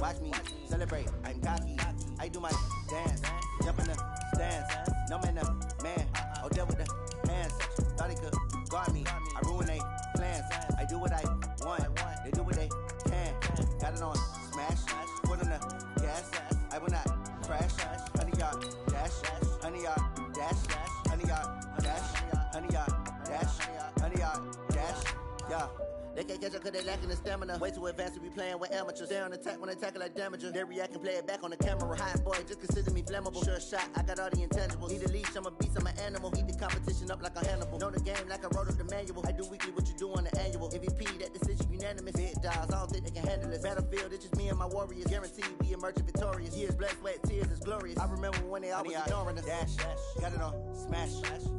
watch me celebrate. I'm cocky, I do my dance, jump in the stands. No man, man, oh there with the hands. Thought he could guard me, I ruin they plans. I do what I want, they do what they can. Got it on smash, foot on the gas. I will not crash. 100-yard dash, 100-yard dash, 100-yard dash, 100-yard dash, 100-yard dash. Yeah. They can't catch up cause they lacking the stamina. Way too advanced to be playing with amateurs. They on attack when they tackle like damager. They react and play it back on the camera. Hot boy, just consider me flammable. Sure shot, I got all the intangibles. Need a leash, I'm a beast, I'm an animal. Eat the competition up like a Hannibal. Know the game like I wrote up the manual. I do weekly what you do on the annual. MVP, that decision unanimous. Big dials, I don't think they can handle it. Battlefield, it's just me and my warriors. Guaranteed we emerge victorious. Years, blood, sweat, tears, it's glorious. I remember when they always ignoring us. Dash, got it on smash,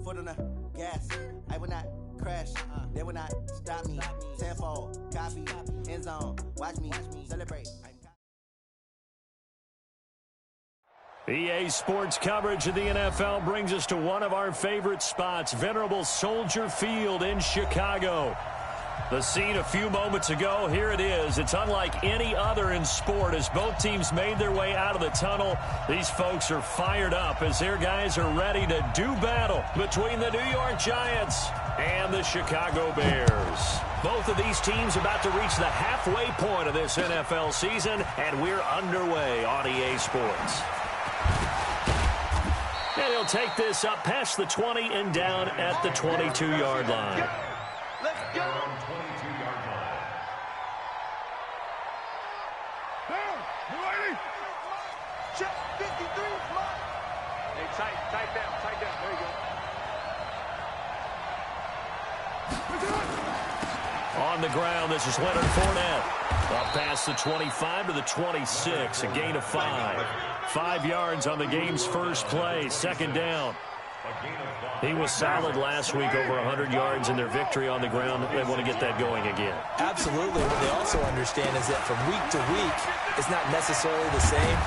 foot on the gas. I will not crash, they will not stop me. Tenfold, copy, end zone, watch me celebrate. EA Sports coverage of the NFL brings us to one of our favorite spots, Venerable Soldier Field in Chicago. The scene a few moments ago, here it is. It's unlike any other in sport as both teams made their way out of the tunnel. These folks are fired up as their guys are ready to do battle between the New York Giants and the Chicago Bears. Both of these teams about to reach the halfway point of this NFL season, and we're underway on EA Sports. And he'll take this up past the 20 and down at the 22-yard line. Let's go! 22-yard line. Down, ready. Check 53, slide. Hey, tight down. There you go. On the ground, this is Leonard Fournette. Up past the 25 to the 26, a gain of 5. 5 yards on the game's first play, second down. He was solid last week, over 100 yards in their victory on the ground. They want to get that going again. Absolutely. What they also understand is that from week to week, it's not necessarily the same,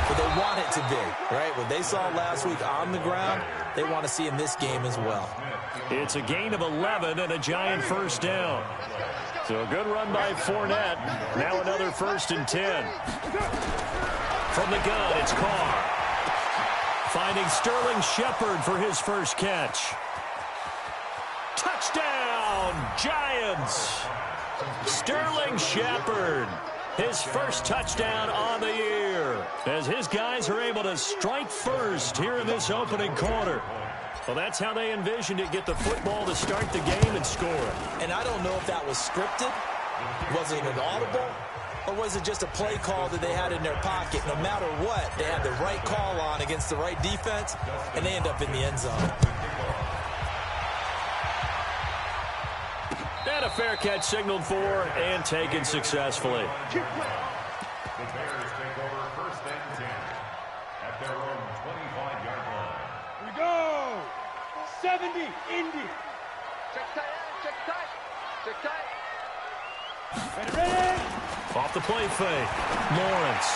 but they want it to be, right? What they saw last week on the ground, they want to see in this game as well. It's a gain of 11 and a Giant first down. So a good run by Fournette. Now another 1st and 10. From the gun, it's Carr. Finding Sterling Shepard for his first catch. Touchdown, Giants! Sterling Shepard, his first touchdown on the year, as his guys are able to strike first here in this opening quarter. Well, that's how they envisioned it, get the football to start the game and score it. And I don't know if that was scripted. Was it an audible? Or was it just a play call that they had in their pocket? No matter what, they had the right call on against the right defense, and they end up in the end zone. And a fair catch signaled for and taken successfully. The Bears take over 1st and 10 at their own 25-yard line. Here we go! 70, Indy. Check tight. Ready? Off the play fake, Lawrence.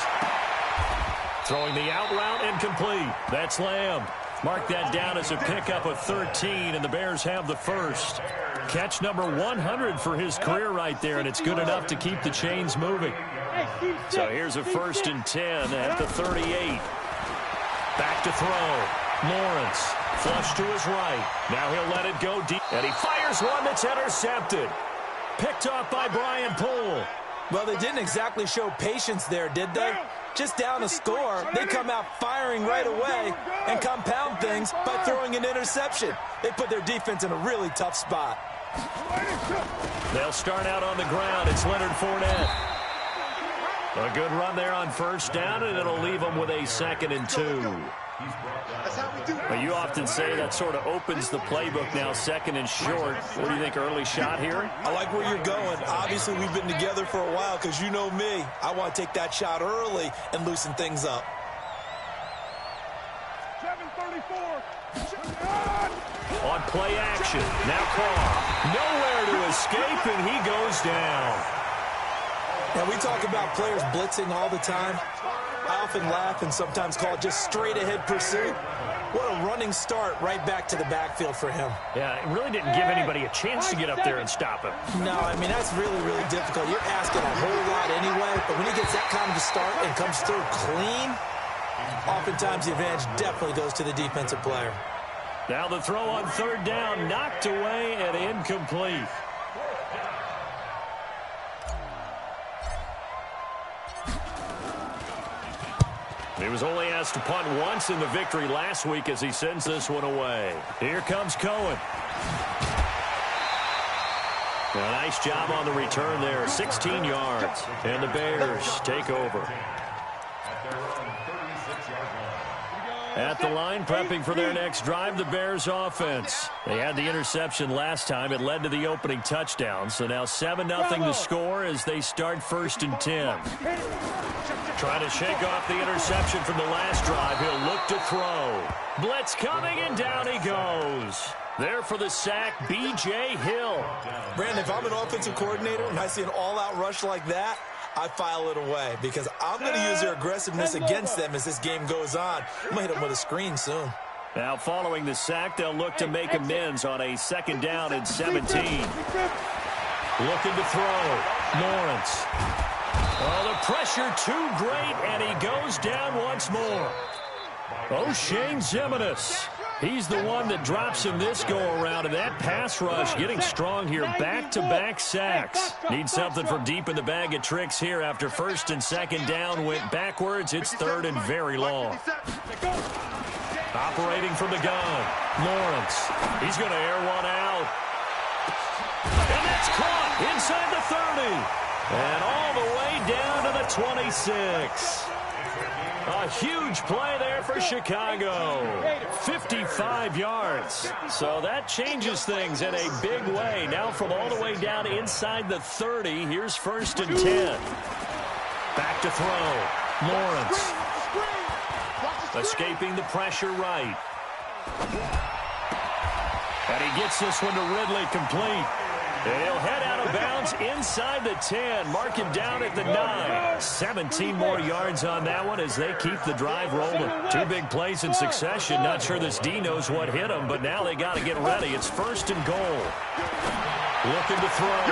Throwing the out route and complete. That's Lamb. Mark that down as a pickup of 13, and the Bears have the first. Catch number 100 for his career right there, and it's good enough to keep the chains moving. So here's a 1st and 10 at the 38. Back to throw. Lawrence, flush to his right. Now he'll let it go deep, and he fires one that's intercepted. Picked off by Brian Poole. Well, they didn't exactly show patience there, did they? Just down a score, they come out firing right away and compound things by throwing an interception. They put their defense in a really tough spot. They'll start out on the ground. It's Leonard Fournette. A good run there on 1st down, and it'll leave them with a 2nd and 2. Well, you often say that sort of opens the playbook now, 2nd and short. What do you think, early shot here? I like where you're going. Obviously, we've been together for a while because you know me. I want to take that shot early and loosen things up. 734. On play action. Now Carr. Nowhere to escape, and he goes down. And we talk about players blitzing all the time. I often laugh and sometimes call it just straight-ahead pursuit. What a running start right back to the backfield for him. Yeah, it really didn't give anybody a chance to get up there and stop him. No, I mean, that's really, really difficult. You're asking a whole lot anyway, but when he gets that kind of a start and comes through clean, oftentimes the advantage definitely goes to the defensive player. Now the throw on third down, knocked away and incomplete. He was only asked to punt once in the victory last week as he sends this one away. Here comes Cohen. A nice job on the return there, 16 yards. And the Bears take over. At the line, prepping for their next drive, the Bears offense. They had the interception last time. It led to the opening touchdown. So now 7-0 to score as they start 1st and 10. Trying to shake off the interception from the last drive. He'll look to throw. Blitz coming, and down he goes. There for the sack, B.J. Hill. Brandon, if I'm an offensive coordinator and I see an all-out rush like that, I file it away because I'm going to use their aggressiveness against them as this game goes on. I'm going to hit them with a screen soon. Now following the sack, they'll look to make amends on a 2nd down and 17. Looking to throw. Lawrence. Oh, the pressure too great, and he goes down once more. O'Shane Ximines. He's the one that drops him this go-around, and that pass rush getting strong here. Back-to-back sacks. Need something from deep in the bag of tricks here after 1st and 2nd down went backwards. It's 3rd and very long. Operating from the gun. Lawrence. He's going to air one out. And that's caught inside the 30. And all the way down to the 26. A huge play there for Chicago. 55 yards. So that changes things in a big way. Now from all the way down inside the 30, here's 1st and 10. Back to throw. Lawrence. Escaping the pressure right. And he gets this one to Ridley complete. And he'll head out of bounds inside the 10. Mark him down at the 9. 17 more yards on that one as they keep the drive rolling. 2 big plays in succession. Not sure this D knows what hit him, but now they got to get ready. It's 1st and goal. Looking to throw.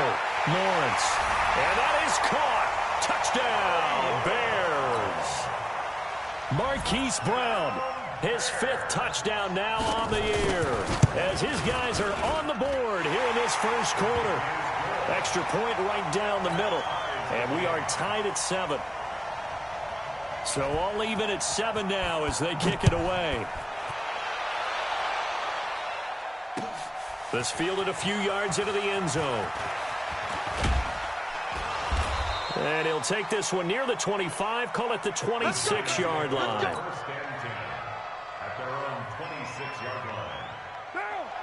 Lawrence. And that is caught. Touchdown, Bears. Marquise Brown. His 5th touchdown now on the year as his guys are on the board here in this 1st quarter. Extra point right down the middle, and we are tied at 7. So all even at 7 now as they kick it away. This fielded a few yards into the end zone. And he'll take this one near the 25, call it the 26-yard line.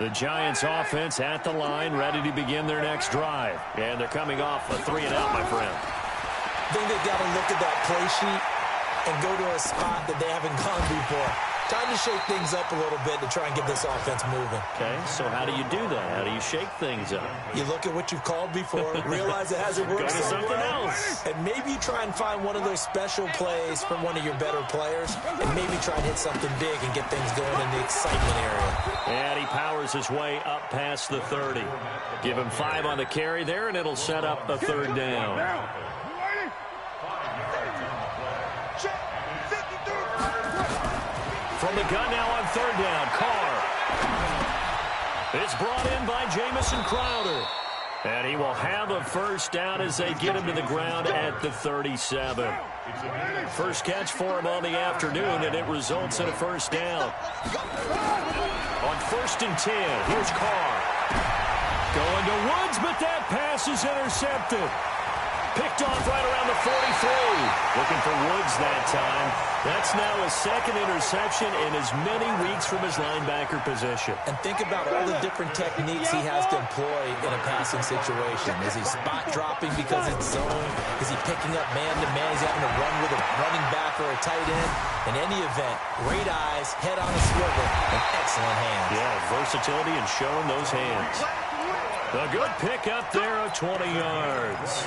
The Giants offense at the line, ready to begin their next drive. And they're coming off a 3-and-out, my friend. I think they've got to look at that play sheet and go to a spot that they haven't gone before. Time to shake things up a little bit to try and get this offense moving. Okay, so how do you do that? How do you shake things up? You look at what you've called before, realize it hasn't worked Go to something else. And maybe you try and find one of those special plays from one of your better players, and maybe try and hit something big and get things going in the excitement area. And he powers his way up past the 30. Give him 5 on the carry there, and it'll set up a 3rd down. From the gun now on 3rd down, Carr. It's brought in by Jamison Crowder. And he will have a 1st down as they get him to the ground at the 37. First catch for him on the afternoon, and it results in a 1st down. On 1st and 10, here's Carr. Going to Woods, but that pass is intercepted. Picked off right around the 43. Looking for Woods that time. That's now his 2nd interception in as many weeks from his linebacker position. And think about all the different techniques he has to employ in a passing situation. Is he spot dropping because it's zone? Is he picking up man-to-man? Is he having to run with a running back or a tight end? In any event, great eyes, head on a swivel, and excellent hands. Yeah, versatility and showing those hands. A good pick up there of 20 yards.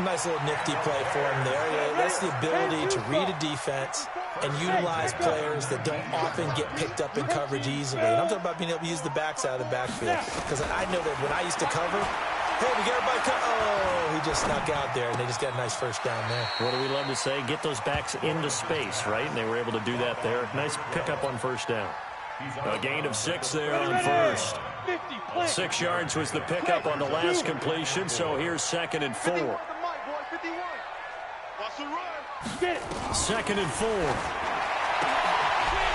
Nice little nifty play for him there. Yeah, that's the ability to read a defense and utilize players that don't often get picked up in coverage easily. And I'm talking about being able to use the backs out of the backfield. Because I know that when I used to cover, hey, we get everybody oh, he just snuck out there, and they just got a nice first down there. What do we love to say? Get those backs into space, right? And they were able to do that there. Nice pickup on first down. A gain of 6 there on first. 6 yards was the pickup on the last completion, so here's 2nd and 4. 2nd and 4.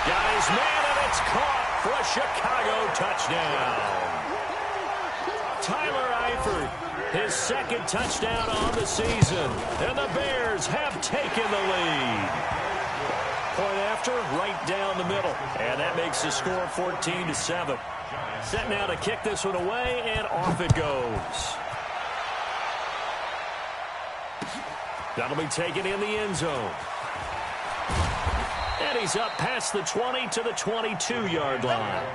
Got his man, and it's caught for a Chicago touchdown. Tyler Eifert, his 2nd touchdown on the season, and the Bears have taken the lead. Point after, right down the middle, and that makes the score 14-7. Set now to kick this one away, and off it goes. That'll be taken in the end zone. And he's up past the 20 to the 22-yard line.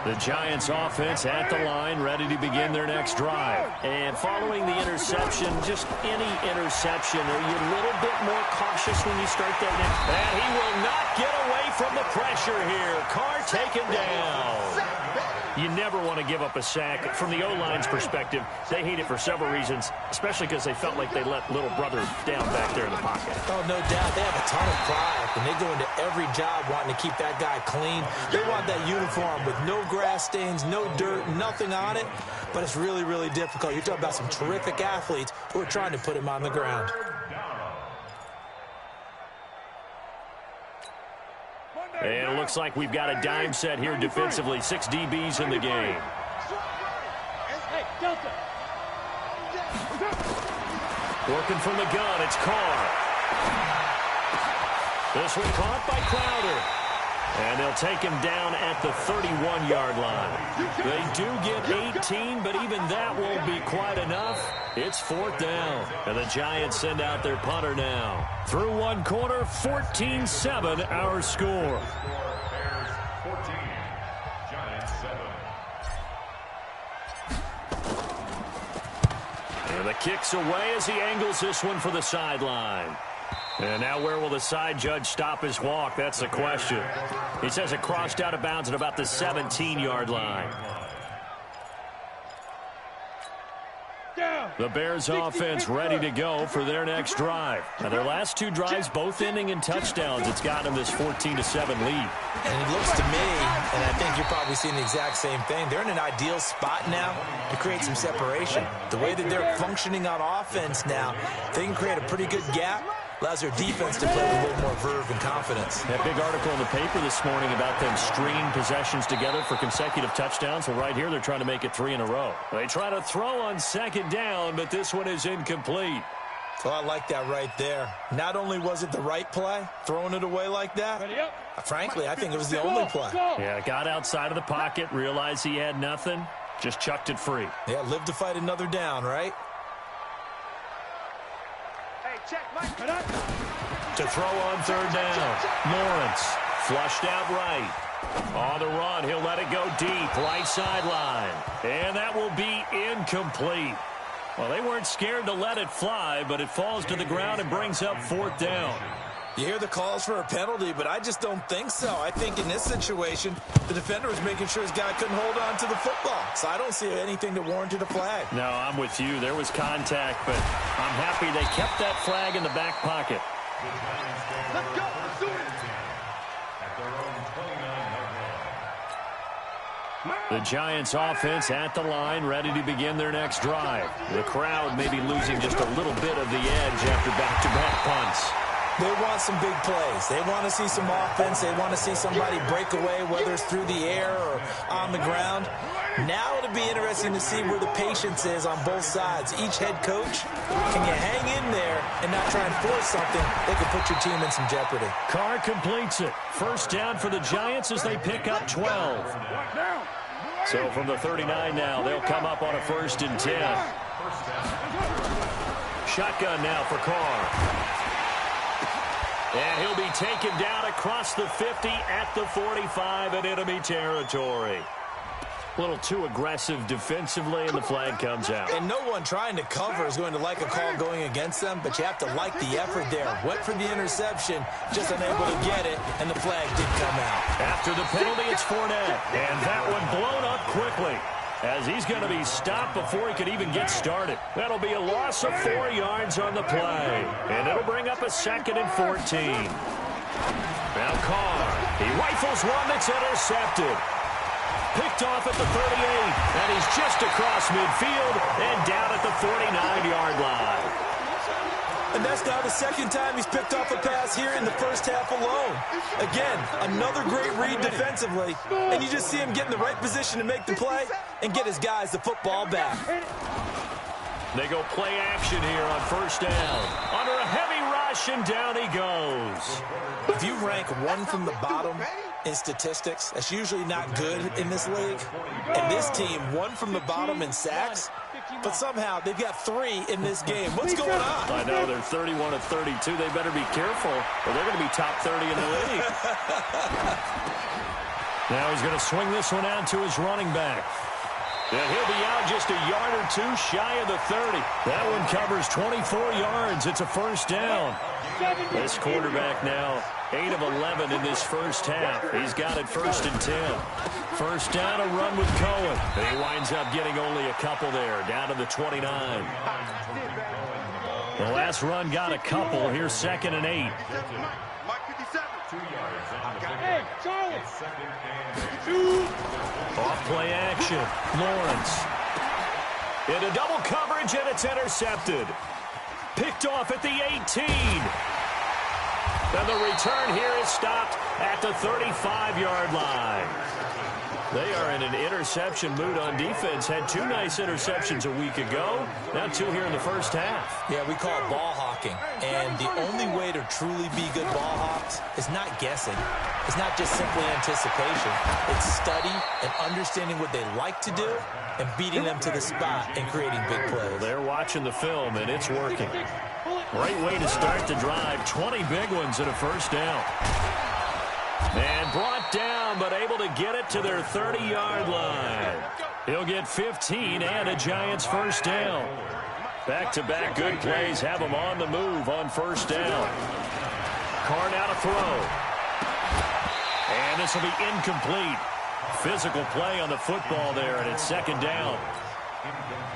The Giants offense at the line, ready to begin their next drive. And following the interception, just any interception, are you a little bit more cautious when you start that next? And he will not get away from the pressure here. Carr taken down. You never want to give up a sack. From the O-line's perspective, they hate it for several reasons, especially because they felt like they let little brother down back there in the pocket. Oh, no doubt. They have a ton of pride, and they go into every job wanting to keep that guy clean. They want that uniform with no grass stains, no dirt, nothing on it, but it's really, really difficult. You're talking about some terrific athletes who are trying to put him on the ground. And it looks like we've got a dime set here defensively. 6 DBs in the game. Working from the gun, it's Carr. This one caught by Crowder. And they'll take him down at the 31-yard line. They do get 18, but even that won't be quite enough. It's 4th down. And the Giants send out their punter now. Through one quarter, 14-7 our score. Bears 14, Giants 7. And the kick's away as he angles this one for the sideline. And now where will the side judge stop his walk? That's the question. He says it crossed out of bounds at about the 17-yard line. The Bears offense ready to go for their next drive. Now their last 2 drives both ending in touchdowns. It's gotten them this 14-7 lead. And it looks to me, and I think you're probably seeing the exact same thing, they're in an ideal spot now to create some separation. The way that they're functioning on offense now, they can create a pretty good gap. Allows their defense to play with a little more verve and confidence. That big article in the paper this morning about them stringing possessions together for consecutive touchdowns. Well, right here, they're trying to make it 3 in a row. They try to throw on 2nd down, but this one is incomplete. So I like that right there. Not only was it the right play, throwing it away like that, frankly, I think it was the only play. Yeah, got outside of the pocket, realized he had nothing, just chucked it free. Yeah, live to fight another down, right? To throw on 3rd down. Lawrence flushed out right. On the run, he'll let it go deep, right sideline. And that will be incomplete. Well, they weren't scared to let it fly, but it falls to the ground and brings up 4th down. You hear the calls for a penalty, but I just don't think so. I think in this situation, the defender was making sure his guy couldn't hold on to the football. So I don't see anything that warranted a flag. No, I'm with you. There was contact, but I'm happy they kept that flag in the back pocket. Let's go. The Giants offense at the line, ready to begin their next drive. The crowd may be losing just a little bit of the edge after back-to-back punts. They want some big plays. They want to see some offense. They want to see somebody break away, whether it's through the air or on the ground. Now it'll be interesting to see where the patience is on both sides. Each head coach, can you hang in there and not try and force something that could put your team in some jeopardy? Carr completes it. First down for the Giants as they pick up 12. So from the 39 now, they'll come up on a 1st and 10. Shotgun now for Carr. And he'll be taken down across the 50 at the 45 in enemy territory. A little too aggressive defensively, and the flag comes out. And no one trying to cover is going to like a call going against them, but you have to like the effort there. Went for the interception, just unable to get it, and the flag did come out. After the penalty, it's Fournette, and that one blown up quickly, as he's going to be stopped before he could even get started. That'll be a loss of 4 yards on the play, and it'll bring up a 2nd and 14. Now Carr, he rifles one that's intercepted. Picked off at the 38, and he's just across midfield and down at the 49-yard line. And that's now the 2nd time he's picked off a pass here in the first half alone. Again, another great read defensively, and you just see him get in the right position to make the play and get his guys the football back. They go play action here on 1st down. Under a heavy rush, and down he goes. If you rank one from the bottom in statistics, that's usually not good in this league. And this team, one from the bottom in sacks, but somehow they've got 3 in this game. What's going on? I know, they're 31 of 32. They better be careful, or they're going to be top 30 in the league. Now he's going to swing this one out to his running back. And he'll be out just a yard or 2 shy of the 30. That one covers 24 yards. It's a 1st down. This quarterback now 8 of 11 in this first half. He's got it 1st and 10. 1st down, a run with Cohen. And he winds up getting only a couple there, down to the 29. The last run got a couple. Here's 2nd and 8. Hey, Charlie! Off play action. Lawrence. Into double coverage, and it's intercepted. Picked off at the 18. And the return here is stopped at the 35-yard line. They are in an interception mood on defense. Had 2 nice interceptions a week ago. Now 2 here in the first half. Yeah, we call it ball hawking. And the only way to truly be good ball hawks is not guessing. It's not just simply anticipation. It's study and understanding what they like to do and beating them to the spot and creating big plays. They're watching the film, and it's working. Great way to start the drive. 20 big ones in a 1st down. And brought down, but able to get it to their 30-yard line. He'll get 15 and a Giants 1st down. Back-to-back good plays have him on the move on 1st down. Carr now to throw. And this will be incomplete. Physical play on the football there, and it's 2nd down.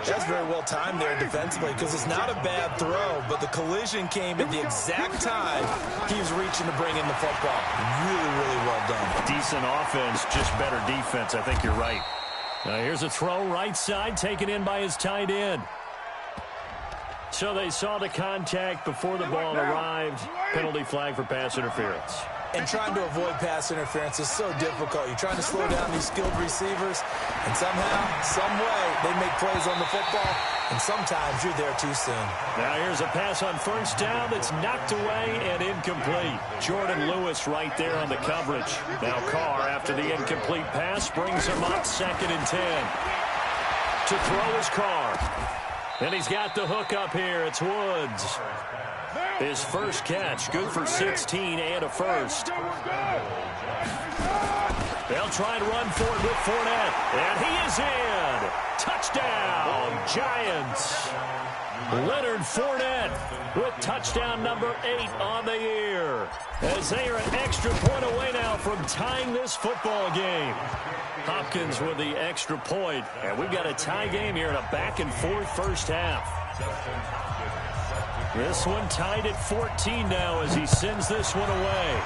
That's very well timed there defensively because it's not a bad throw, but the collision came at the exact time he was reaching to bring in the football. Really, really well done. Decent offense, just better defense. I think you're right. Now here's a throw right side taken in by his tight end. So they saw the contact before the ball arrived. Penalty flag for pass interference. And trying to avoid pass interference is so difficult. You're trying to slow down these skilled receivers, and somehow, some way, they make plays on the football, and sometimes you're there too soon. Now here's a pass on 1st down that's knocked away and incomplete. Jordan Lewis right there on the coverage. Now Carr, after the incomplete pass, brings him up 2nd and 10. To throw is Carr. And he's got the hook up here. It's Woods. His first catch, good for 16 and a 1st. They'll try and run for it with Fournette. And he is in. Touchdown, Giants. Leonard Fournette with touchdown number 8 on the year. As they are an extra point away now from tying this football game. Hopkins with the extra point. And we've got a tie game here in a back-and-forth first half. This one tied at 14 now as he sends this one away.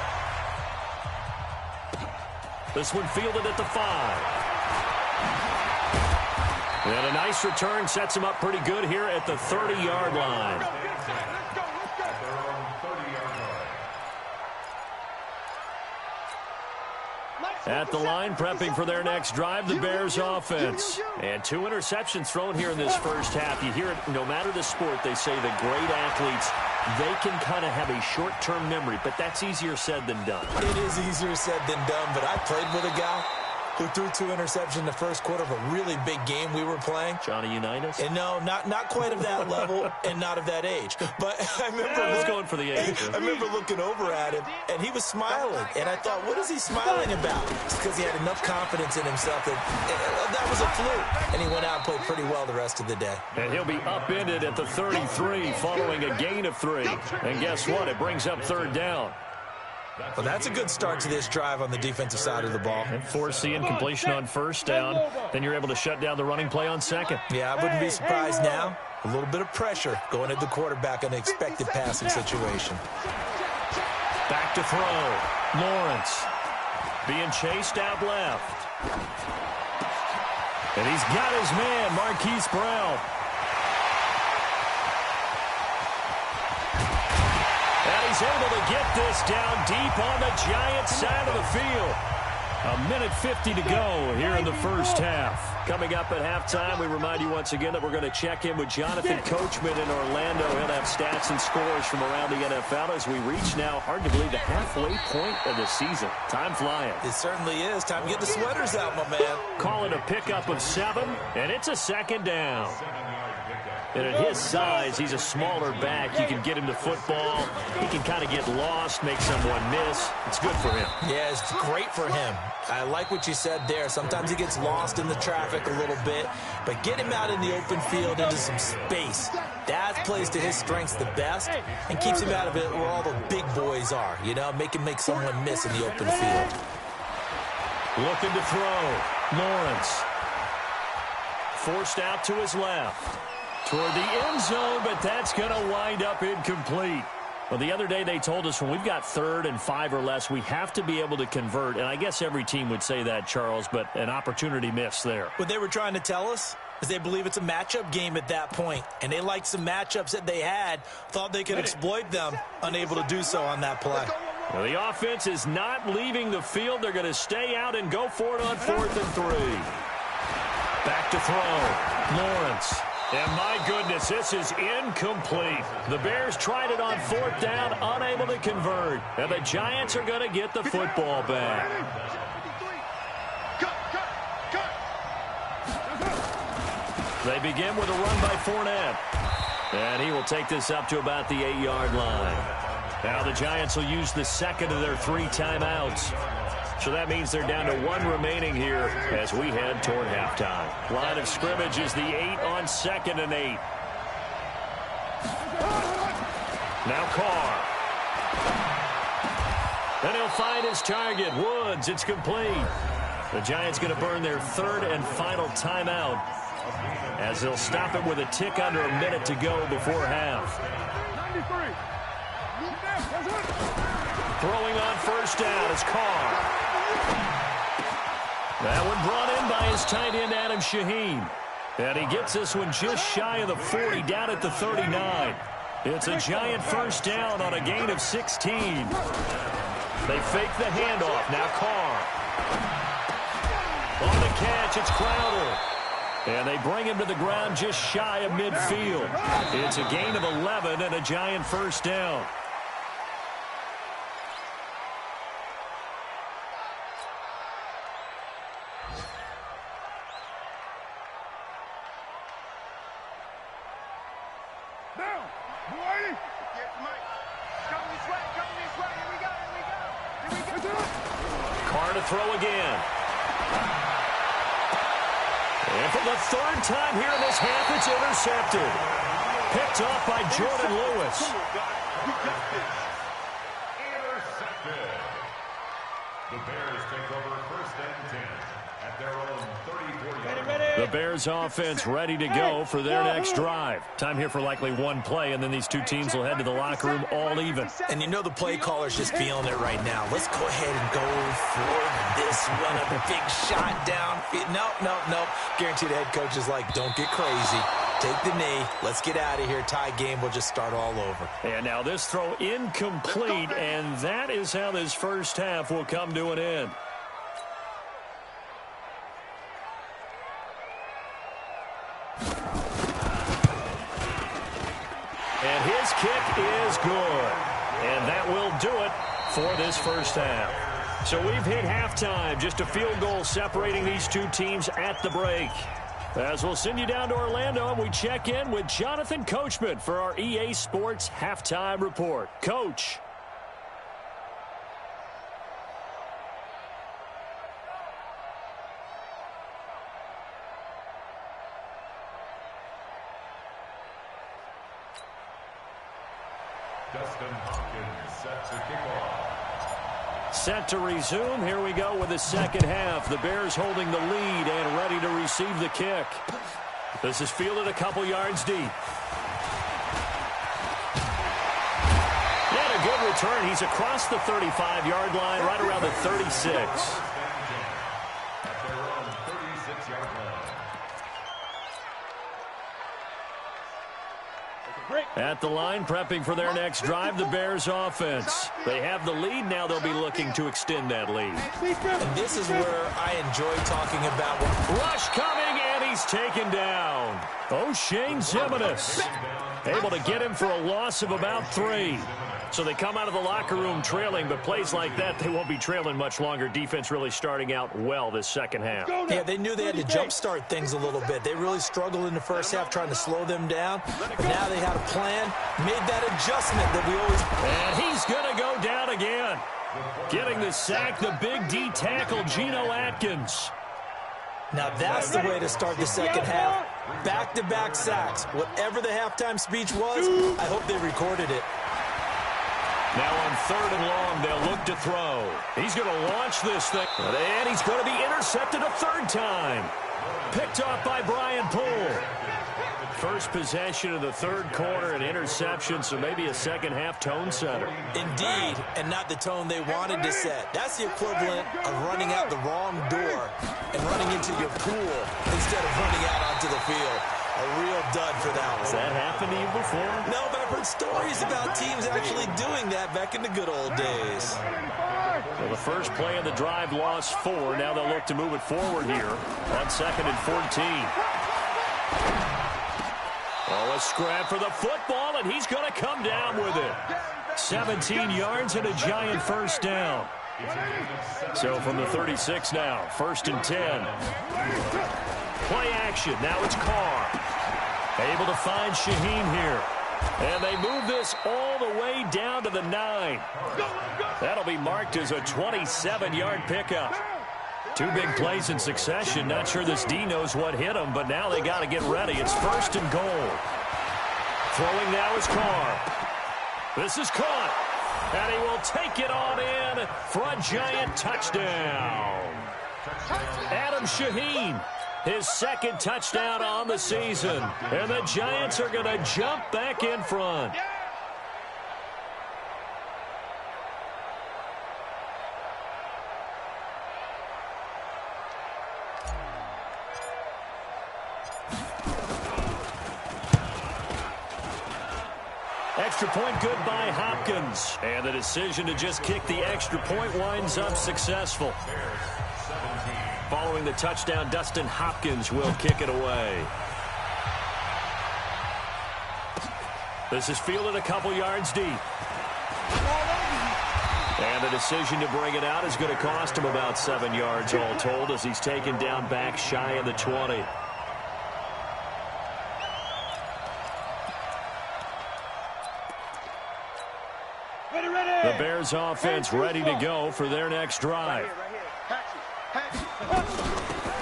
This one fielded at the 5. And a nice return sets him up pretty good here at the 30-yard line. At the line, prepping for their next drive, the Bears offense. And 2 interceptions thrown here in this first half. You hear it, no matter the sport, they say the great athletes, they can kind of have a short-term memory, but that's easier said than done. It is easier said than done, but I played with a guy who threw 2 interceptions in the first quarter of a really big game we were playing. Johnny Unitas? And no, not quite of that level and not of that age. But I remember I was going for the age. I remember looking over at him, and he was smiling. And I thought, what is he smiling about? It's because he had enough confidence in himself that was a fluke. And he went out and played pretty well the rest of the day. And he'll be upended at the 33 following a gain of 3. And guess what? It brings up 3rd down. Well, that's a good start to this drive on the defensive side of the ball. And force the incompletion on 1st down. Then you're able to shut down the running play on 2nd. Yeah, I wouldn't be surprised now. A little bit of pressure going at the quarterback in an expected passing situation. Back to throw. Lawrence being chased out left. And he's got his man, Marquise Brown. And he's able to get this down deep on the Giants side of the field. 1:50 to go here in the first half. Coming up at halftime, we remind you once again that we're going to check in with Jonathan Coachman in Orlando. He'll have stats and scores from around the NFL as we reach now, hard to believe, the halfway point of the season. Time flying. It certainly is. Time to get the sweaters out, my man. Call it a pickup of 7, and it's a 2nd down. And at his size, he's a smaller back. You can get him to football. He can kind of get lost, make someone miss. It's good for him. Yeah, it's great for him. I like what you said there. Sometimes he gets lost in the traffic a little bit, but get him out in the open field into some space. That plays to his strengths the best and keeps him out of it where all the big boys are, you know, make someone miss in the open field. Looking to throw. Lawrence. Forced out to his left. Toward the end zone, but that's going to wind up incomplete. Well, the other day they told us when we've got 3rd and 5 or less, we have to be able to convert. And I guess every team would say that, Charles, but an opportunity missed there. What they were trying to tell us is they believe it's a matchup game at that point. And they liked some matchups that they had, thought they could exploit them, unable to do so on that play. Well, the offense is not leaving the field. They're going to stay out and go for it on 4th and 3. Back to throw. Lawrence. And my goodness, this is incomplete. The Bears tried it on 4th down, unable to convert. And the Giants are going to get the football back. They begin with a run by Fournette. And he will take this up to about the 8-yard line. Now the Giants will use the 2nd of their 3 timeouts. So that means they're down to 1 remaining here as we head toward halftime. Line of scrimmage is the 8 on 2nd and 8. Now Carr. Then he'll find his target, Woods. It's complete. The Giants going to burn their 3rd and final timeout as they'll stop it with a tick under a minute to go before half. Throwing on 1st down is Carr. That one brought in by his tight end, Adam Shaheen. And he gets this one just shy of the 40, down at the 39. It's a Giant 1st down on a gain of 16. They fake the handoff. Now Carr. On the catch, it's Crowder. And they bring him to the ground just shy of midfield. It's a gain of 11 and a Giant 1st down. Carr to throw again. And for the 3rd time here in this half, it's intercepted. Picked off by Jordan Lewis. Intercepted. The Bears take over 1st and 10 at their own 34-yard line. The Bears offense ready to go for their next drive. Time here for likely 1 play, and then these 2 teams will head to the locker room all even. And you know the play caller's just feeling it right now. Let's go ahead and go for this one. A big shot down. Nope. Guaranteed the head coach is like, don't get crazy. Take the knee. Let's get out of here. Tie game. We'll just start all over. And now this throw incomplete, and that is how this first half will come to an end. And his kick is good. And that will do it for this first half. So we've hit halftime. Just a field goal separating these two teams at the break. As we'll send you down to Orlando, and we check in with Jonathan Coachman for our EA Sports Halftime Report. Coach. Dustin Hopkins set to kick off. Set to resume. Here we go with the second half. The Bears holding the lead and ready to receive the kick. This is fielded a couple yards deep. And a good return. He's across the 35-yard line, right around the 36. At their own 36-yard line. At the line, prepping for their next drive, the Bears offense. They have the lead. Now they'll be looking to extend that lead. And this is where I enjoy talking about Rush coming, and he's taken down. O'Shane Ximines able to get him for a loss of about 3. So they come out of the locker room trailing, but plays like that, they won't be trailing much longer. Defense really starting out well this second half. Yeah, they knew they had to jumpstart things a little bit. They really struggled in the first half trying to slow them down. But now they had a plan, made that adjustment that we always... And he's going to go down again. Getting the sack, the big D tackle, Geno Atkins. Now that's the way to start the second half. Back-to-back sacks. Whatever the halftime speech was, I hope they recorded it. Now on 3rd and long, they'll look to throw. He's going to launch this thing. And he's going to be intercepted a 3rd time. Picked off by Brian Poole. First possession of the 3rd quarter, an interception, so maybe a second half tone setter. Indeed, and not the tone they wanted to set. That's the equivalent of running out the wrong door and running into your pool instead of running out onto the field. A real dud for that one. Has that happened to you before? No, but I've heard stories about teams actually doing that back in the good old days. Well, the first play of the drive lost 4. Now they'll look to move it forward here on 2nd and 14. Oh, a scrap for the football, and he's going to come down with it. 17 yards and a giant first down. So from the 36 now, 1st and 10. Play action. Now it's Carr. Able to find Shaheen here. And they move this all the way down to the 9. That'll be marked as a 27-yard pickup. 2 big plays in succession. Not sure this D knows what hit him, but now they got to get ready. It's 1st and goal. Throwing now is Carr. This is caught. And he will take it on in for a giant touchdown. Adam Shaheen. His 2nd touchdown on the season. And the Giants are going to jump back in front. Extra point good by Hopkins. And the decision to just kick the extra point winds up successful. Following the touchdown, Dustin Hopkins will kick it away. This is fielded a couple yards deep. And the decision to bring it out is going to cost him about 7 yards all told as he's taken down back shy of the 20. The Bears offense ready to go for their next drive.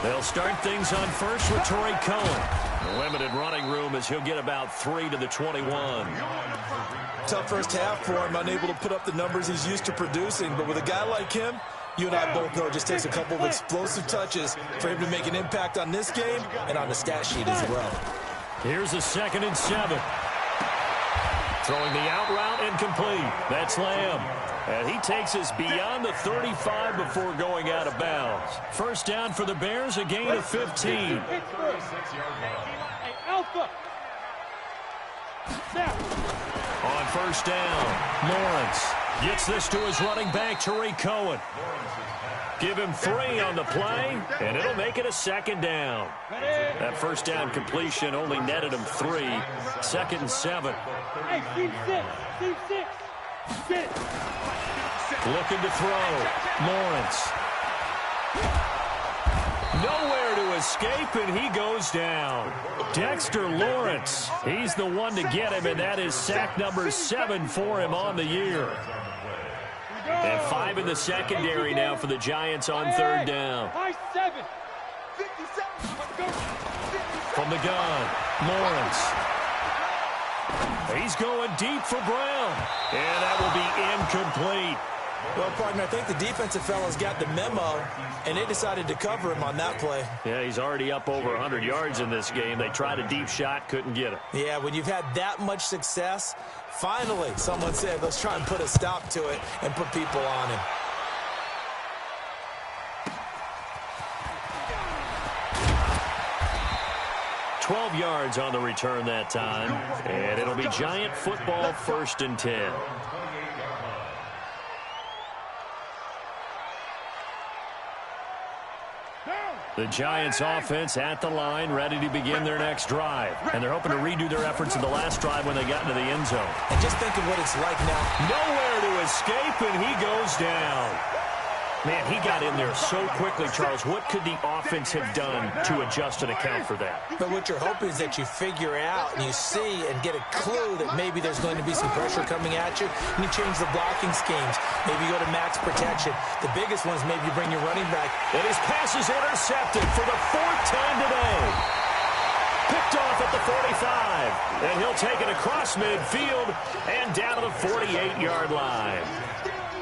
They'll start things on first with Torrey Cohen. Limited running room as he'll get about 3 to the 21. Tough first half for him, unable to put up the numbers he's used to producing. But with a guy like him, you and I both know it just takes a couple of explosive touches for him to make an impact on this game and on the stat sheet as well. Here's a 2nd and 7. Throwing the out route incomplete. That's Lamb. And he takes us beyond the 35 before going out of bounds. First down for the Bears, a gain of 15. On first down, Lawrence gets this to his running back, Torrey Cohen. Give him 3 on the play, and it'll make it a 2nd down. That first down completion only netted him 3. 2nd and 7. Looking to throw. Lawrence. Nowhere to escape, and he goes down. Dexter Lawrence, he's the one to get him, and that is sack number 7 for him on the year. And 5 in the secondary now for the Giants on 3rd down. From the gun, Lawrence. He's going deep for Brown, and that will be incomplete. Well, partner, I think the defensive fellas got the memo, and they decided to cover him on that play. Yeah, he's already up over 100 yards in this game. They tried a deep shot, couldn't get it. Yeah, when you've had that much success, finally someone said, let's try and put a stop to it and put people on him. "12 yards on the return that time, and it'll be Giant football, 1st and 10. The Giants offense at the line, ready to begin their next drive. And they're hoping to redo their efforts in the last drive when they got into the end zone. And just think of what it's like now. Nowhere to escape, and he goes down. Man, he got in there so quickly, Charles. What could the offense have done to adjust and account for that? But what you're hoping is that you figure out and you see and get a clue that maybe there's going to be some pressure coming at you, and you change the blocking schemes. Maybe you go to max protection. The biggest one is maybe you bring your running back. And his pass is intercepted for the 4th time today. Picked off at the 45. And he'll take it across midfield and down to the 48-yard line.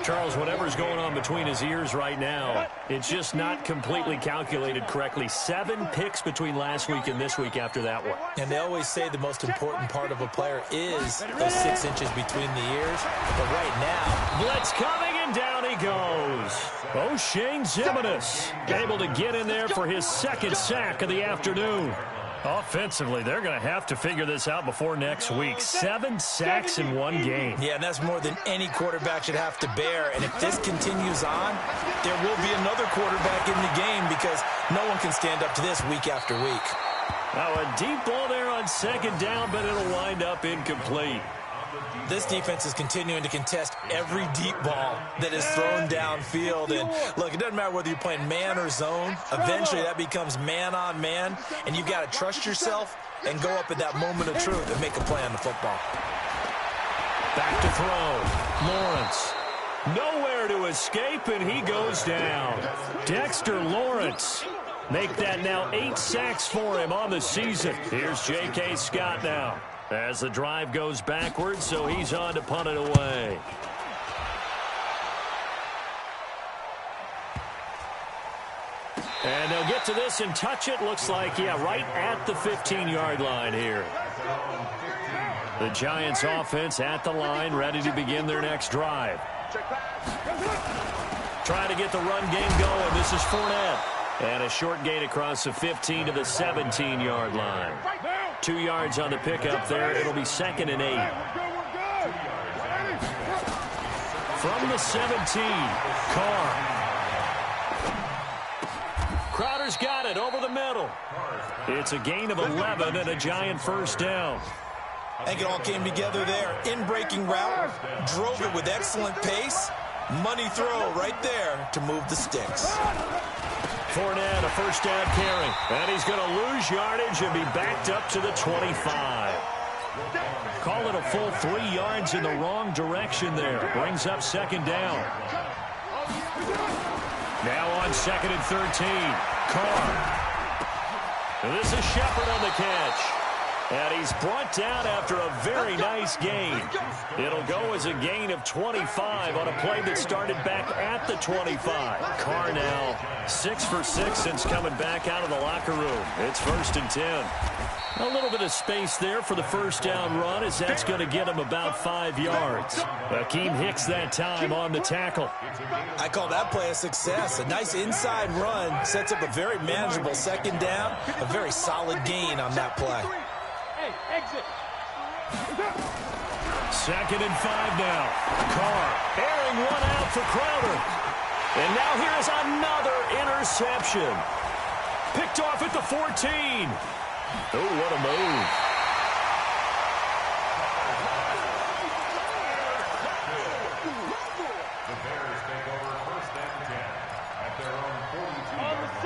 Charles, whatever's going on between his ears right now, it's just not completely calculated correctly. 7 picks between last week and this week after that one. And they always say the most important part of a player is those 6 inches between the ears. But right now, blitz coming, and down he goes. O'Shane Ximines able to get in there for his 2nd sack of the afternoon. Offensively, they're going to have to figure this out before next week. 7 sacks in one game. Yeah, and that's more than any quarterback should have to bear. And if this continues on, there will be another quarterback in the game because no one can stand up to this week after week. Now a deep ball there on 2nd down, but it'll wind up incomplete. This defense is continuing to contest every deep ball that is thrown downfield. And look, it doesn't matter whether you're playing man or zone. Eventually that becomes man on man, and you've got to trust yourself and go up at that moment of truth and make a play on the football. Back to throw. Lawrence. Nowhere to escape, and he goes down. Dexter Lawrence. Make that now 8 sacks for him on the season. Here's J.K. Scott now, as the drive goes backwards, so he's on to punt it away. And they'll get to this and touch it. Looks like, yeah, right at the 15-yard line here. The Giants offense at the line, ready to begin their next drive. Trying to get the run game going. This is Fournette. And a short gain across the 15 to the 17-yard line. 2 yards on the pickup there. It'll be 2nd and 8. From the 17, Carr. Crowder's got it over the middle. It's a gain of 11 and a Giant 1st down. I think it all came together there. In-breaking route, drove it with excellent pace. Money throw right there to move the sticks. Fournette, a 1st down carry. And he's going to lose yardage and be backed up to the 25. Call it a full 3 yards in the wrong direction there. Brings up 2nd down. Now on 2nd and 13. Carr. And this is Shepard on the catch. And he's brought down after a very nice gain. It'll go as a gain of 25 on a play that started back at the 25. Carr now 6 for 6 since coming back out of the locker room. It's 1st and 10. A little bit of space there for the 1st down run, as that's going to get him about 5 yards. Akeem Hicks that time on the tackle. I call that play a success. A nice inside run sets up a very manageable 2nd down. A very solid gain on that play. Exit. 2nd and 5 now. Carr airing one out for Crowder. And now here's another interception. Picked off at the 14. Oh, what a move.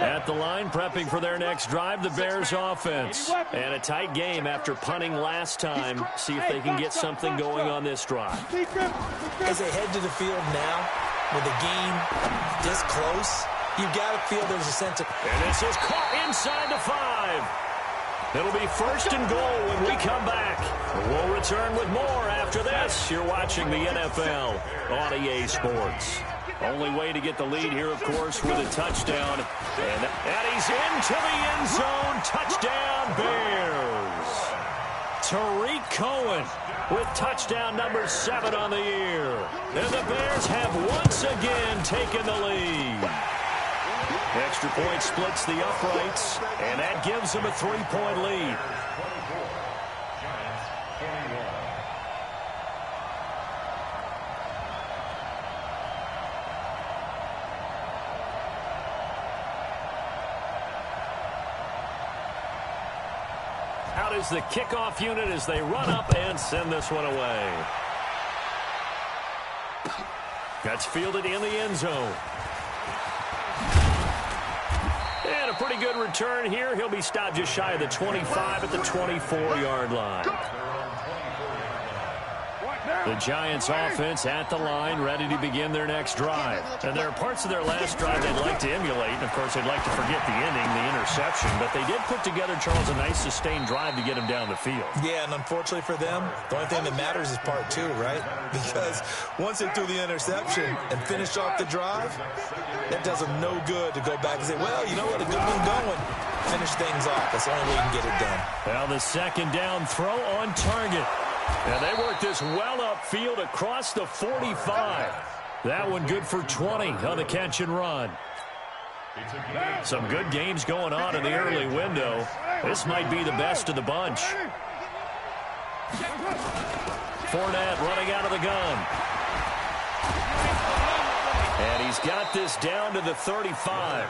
At the line, prepping for their next drive, the Bears offense. And a tight game after punting last time. See if they can get something going on this drive. As they head to the field now, with the game this close, you've got to feel there's a sense of... And this is caught inside the 5. It'll be first and goal when we come back. We'll return with more after this. You're watching the NFL on EA Sports. Only way to get the lead here, of course, with a touchdown. And he's into the end zone. Touchdown, Bears. Tariq Cohen with touchdown number 7 on the year. And the Bears have once again taken the lead. Extra point splits the uprights, and that gives them a 3-point lead. Out is the kickoff unit as they run up and send this one away. That's fielded in the end zone. And a pretty good return here. He'll be stopped just shy of the 25 at the 24-yard line. The Giants offense at the line, ready to begin their next drive. And there are parts of their last drive they'd like to emulate. And, of course, they'd like to forget the ending, the interception. But they did put together, Charles, a nice sustained drive to get him down the field. Yeah, and unfortunately for them, the only thing that matters is part 2, right? Because once they threw the interception and finished off the drive, that does them no good to go back and say, well, you know what, a good one going. Finish things off. That's the only way you can get it done. Well, the second down throw on target. And they work this well upfield across the 45. That one good for 20 on the catch and run. Some good games going on in the early window. This might be the best of the bunch. Fournette running out of the gun. And he's got this down to the 35.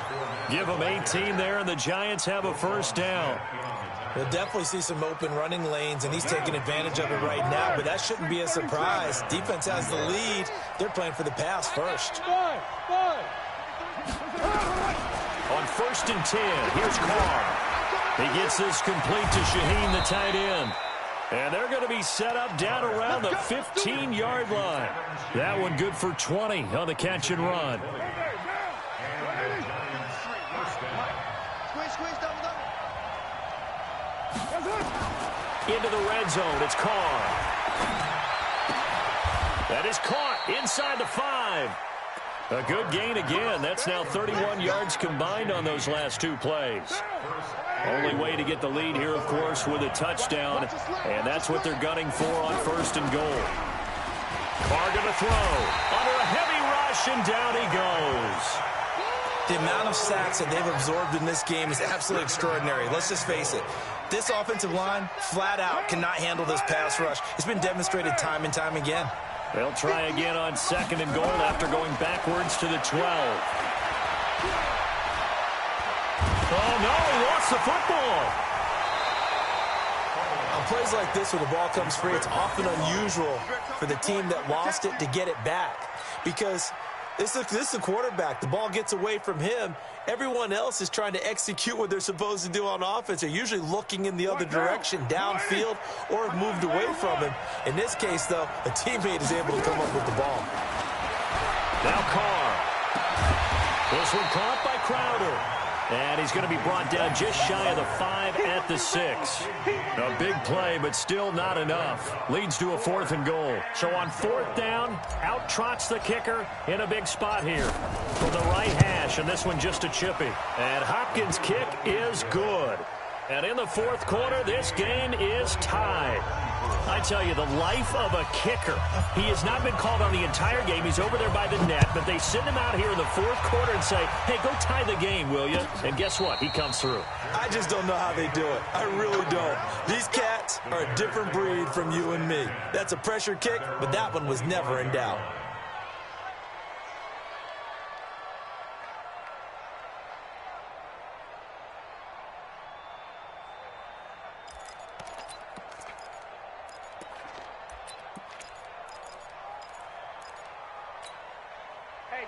Give him 18 there, and the Giants have a first down. We'll definitely see some open running lanes, and he's taking advantage of it right now, but that shouldn't be a surprise. Defense has the lead. They're playing for the pass first. On first and 10, here's Carr. He gets this complete to Shaheen, the tight end. And they're going to be set up down around the 15-yard line. That one good for 20 on the catch and run. Into the red zone, it's Carr. That is caught inside the 5. A good gain again. That's now 31 yards combined on those last 2 plays. Only way to get the lead here, of course, with a touchdown. And that's what they're gunning for on first and goal. Carr going to throw. Under a heavy rush, and down he goes. The amount of sacks that they've absorbed in this game is absolutely extraordinary. Let's just face it. This offensive line, flat out, cannot handle this pass rush. It's been demonstrated time and time again. They'll try again on second and goal after going backwards to the 12. Oh, no, he lost the football. On plays like this where the ball comes free, it's often unusual for the team that lost it to get it back. Because this is the quarterback. The ball gets away from him. Everyone else is trying to execute what they're supposed to do on offense. They're usually looking in the other direction, downfield, or have moved away from him. In this case, though, a teammate is able to come up with the ball. Now Carr. This one caught by Crowder. And he's going to be brought down just shy of the 5 at the 6. A big play, but still not enough. Leads to a 4th and goal. So on 4th down, out trots the kicker in a big spot here from the right hash, and this one just a chippy. And Hopkins' kick is good. And in the 4th quarter, this game is tied. I tell you, the life of a kicker. He has not been called on the entire game. He's over there by the net, but they send him out here in the 4th quarter and say, hey, go tie the game, will you? And guess what? He comes through. I just don't know how they do it. I really don't. These cats are a different breed from you and me. That's a pressure kick, but that one was never in doubt.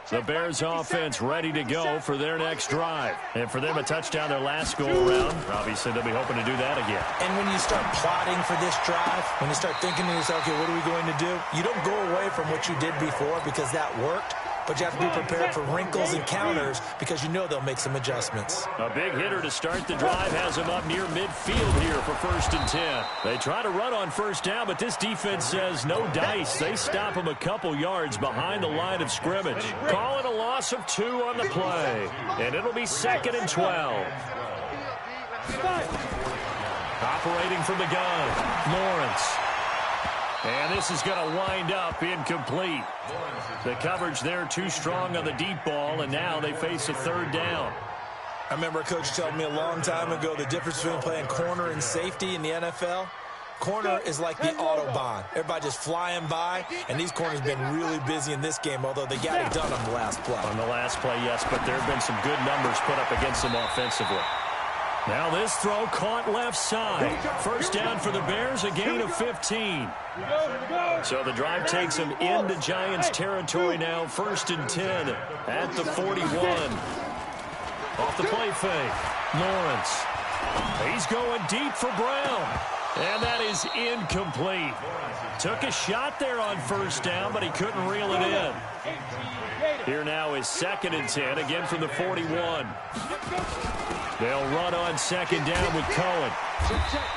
The Bears offense ready to go for their next drive. And for them, a touchdown their last go-around. Obviously, they'll be hoping to do that again. And when you start plotting for this drive, when you start thinking to yourself, okay, what are we going to do? You don't go away from what you did before because that worked. But you have to be prepared for wrinkles and counters because you know they'll make some adjustments. A big hitter to start the drive has him up near midfield here for 1st and 10. They try to run on 1st down, but this defense says no dice. They stop him a couple yards behind the line of scrimmage. Calling a loss of 2 on the play. And it'll be 2nd and 12. Operating from the gun, Lawrence. And this is going to wind up incomplete. The coverage there too strong on the deep ball, and now they face a 3rd down. I remember a coach telling me a long time ago the difference between playing corner and safety in the NFL. Corner is like the Autobahn. Everybody just flying by, and these corners have been really busy in this game, although they got it done on the last play. On the last play, yes, but there have been some good numbers put up against them offensively. Now this throw caught left side. 1st down for the Bears, a gain of 15. So the drive takes them into Giants territory now. 1st and 10 at the 41. Off the play fake. Lawrence. He's going deep for Brown. And that is incomplete. Took a shot there on 1st down, but he couldn't reel it in. Here now is 2nd and 10, again from the 41. They'll run on 2nd down with Cohen.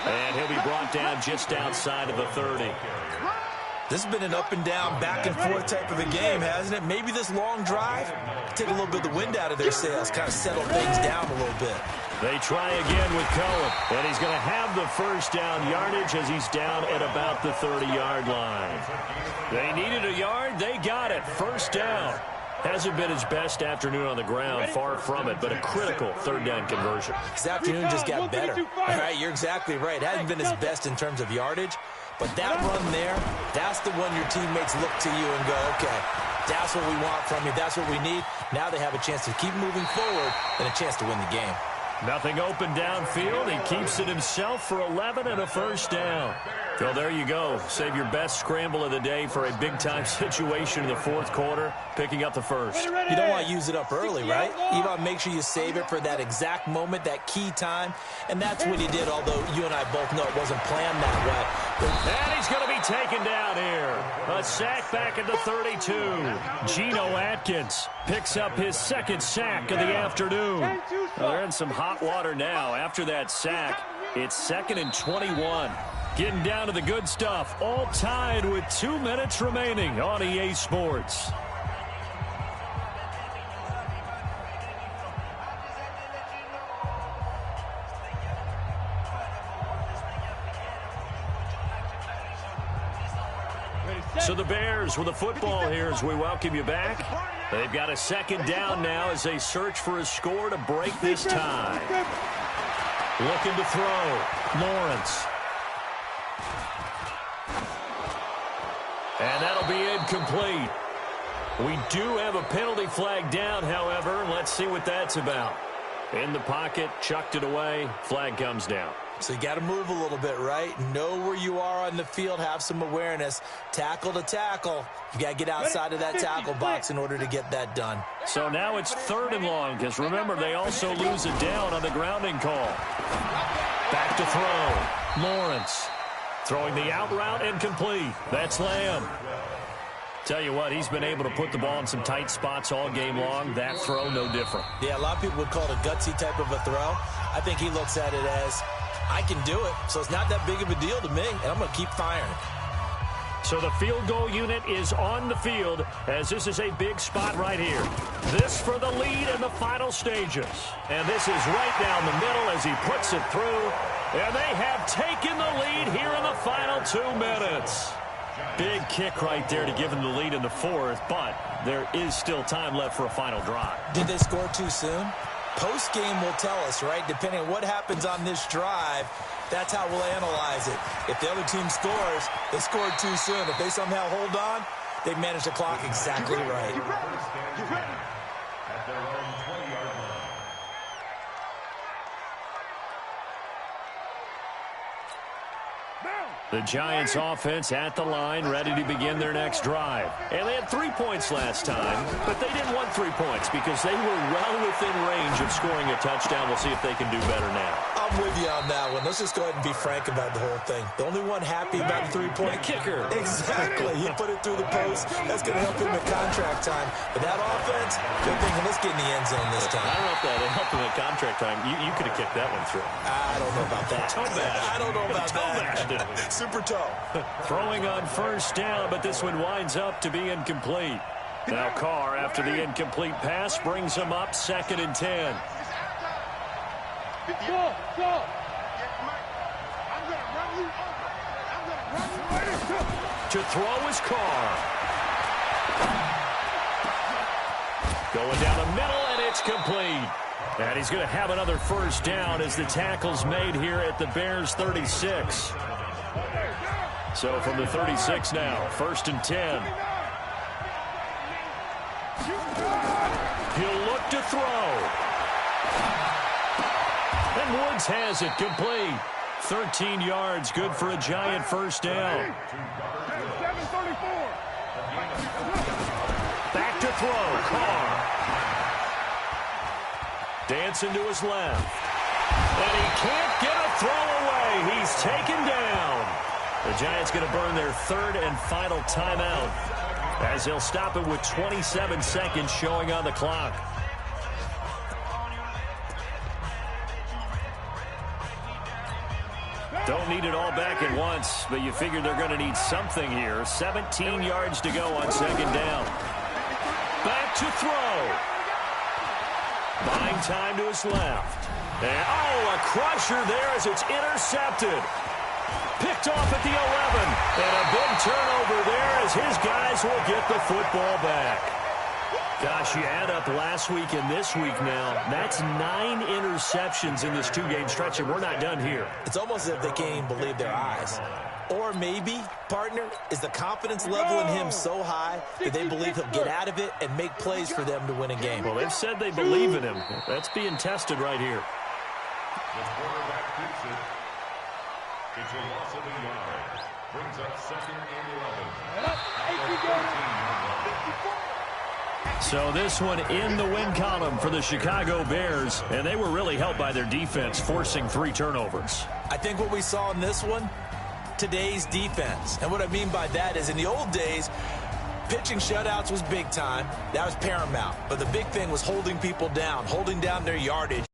And he'll be brought down just outside of the 30. This has been an up-and-down, back-and-forth type of a game, hasn't it? Maybe this long drive take a little bit of the wind out of their sails, kind of settle things down a little bit. They try again with Cohen, and he's going to have the 1st down yardage as he's down at about the 30-yard line. They needed a yard. They got it. 1st down. Hasn't been his best afternoon on the ground, far from it, but a critical 3rd down conversion. This afternoon just got better. All right, you're exactly right. Hasn't been his best in terms of yardage, but that run there, that's the one your teammates look to you and go, okay, that's what we want from you. That's what we need. Now they have a chance to keep moving forward and a chance to win the game. Nothing open downfield. He keeps it himself for 11 and a 1st down. So there you go. Save your best scramble of the day for a big-time situation in the 4th quarter, picking up the 1st. You don't want to use it up early, right? You want to make sure you save it for that exact moment, that key time. And that's what he did, although you and I both know it wasn't planned that way. And he's going to be taken down here. A sack back at the 32. Geno Atkins picks up his 2nd sack of the afternoon. Well, they're in some hot water now. After that sack, it's 2nd and 21. Getting down to the good stuff. All tied with 2 minutes remaining on EA Sports. So the Bears with the football here as we welcome you back. They've got a 2nd down now as they search for a score to break this tie. Looking to throw. Lawrence. And that'll be incomplete. We do have a penalty flag down, however. Let's see what that's about. In the pocket, chucked it away. Flag comes down. So you got to move a little bit, right? Know where you are on the field. Have some awareness. Tackle to tackle. You got to get outside of that tackle box in order to get that done. So now it's 3rd and long, because remember, they also lose it down on the grounding call. Back to throw. Lawrence. Throwing the out route incomplete. That's Lamb. Tell you what, he's been able to put the ball in some tight spots all game long. That throw, no different. Yeah, a lot of people would call it a gutsy type of a throw. I think he looks at it as, I can do it, so it's not that big of a deal to me, and I'm going to keep firing. So the field goal unit is on the field as this is a big spot right here. This for the lead in the final stages. And this is right down the middle as he puts it through. And they have taken the lead here in the final 2 minutes. Big kick right there to give them the lead in the 4th, but there is still time left for a final drive. Did they score too soon? Post-game will tell us, right? Depending on what happens on this drive, that's how we'll analyze it. If the other team scores, they scored too soon. If they somehow hold on, they've managed the clock exactly right. At their own 20-yard line. Now. The Giants offense at the line, ready to begin their next drive. And they had 3 points last time, but they didn't want 3 points because they were well within range of scoring a touchdown. We'll see if they can do better now. I'm with you on that one. Let's just go ahead and be frank about the whole thing. The only one happy about the 3-point kicker. Exactly. He put it through the post. That's going to help him at contract time. But that offense, they're thinking, let's get in the end zone this time. I don't know if that helped him at contract time. You could have kicked that one through. I don't know about that. Toe bash. I don't know about that. Super toe. Throwing on first down, but this one winds up to be incomplete. Now Carr, after the incomplete pass, brings him up 2nd and 10. Go. To throw is Carr. Going down the middle, and it's complete. And he's going to have another first down as the tackle's made here at the Bears' 36. So from the 36 now, 1st and 10. He'll look to throw. And Woods has it complete. 13 yards, good for a Giant first down. Back to throw, Carr. Dancing to his left. And he can't get a throw away. He's taken down. The Giants going to burn their 3rd and final timeout as they'll stop it with 27 seconds showing on the clock. Don't need it all back at once, but you figure they're going to need something here. 17 yards to go on 2nd down. Back to throw. Buying time to his left. And, a crusher there as it's intercepted. Picked off at the 11. And a big turnover there as his guys will get the football back. Gosh, you add up last week and this week now. That's 9 interceptions in this 2-game stretch, and we're not done here. It's almost as if they can't even believe their eyes. Or maybe, partner, is the confidence level in him so high that they believe he'll get out of it and make plays for them to win a game. Well, they've said they believe in him. That's being tested right here. The quarterback keeps it. It's a loss of a yard. Brings up 2nd and 11. So this one in the win column for the Chicago Bears, and they were really helped by their defense, forcing 3 turnovers. I think what we saw in this one, today's defense. And what I mean by that is in the old days, pitching shutouts was big time. That was paramount. But the big thing was holding people down, holding down their yardage.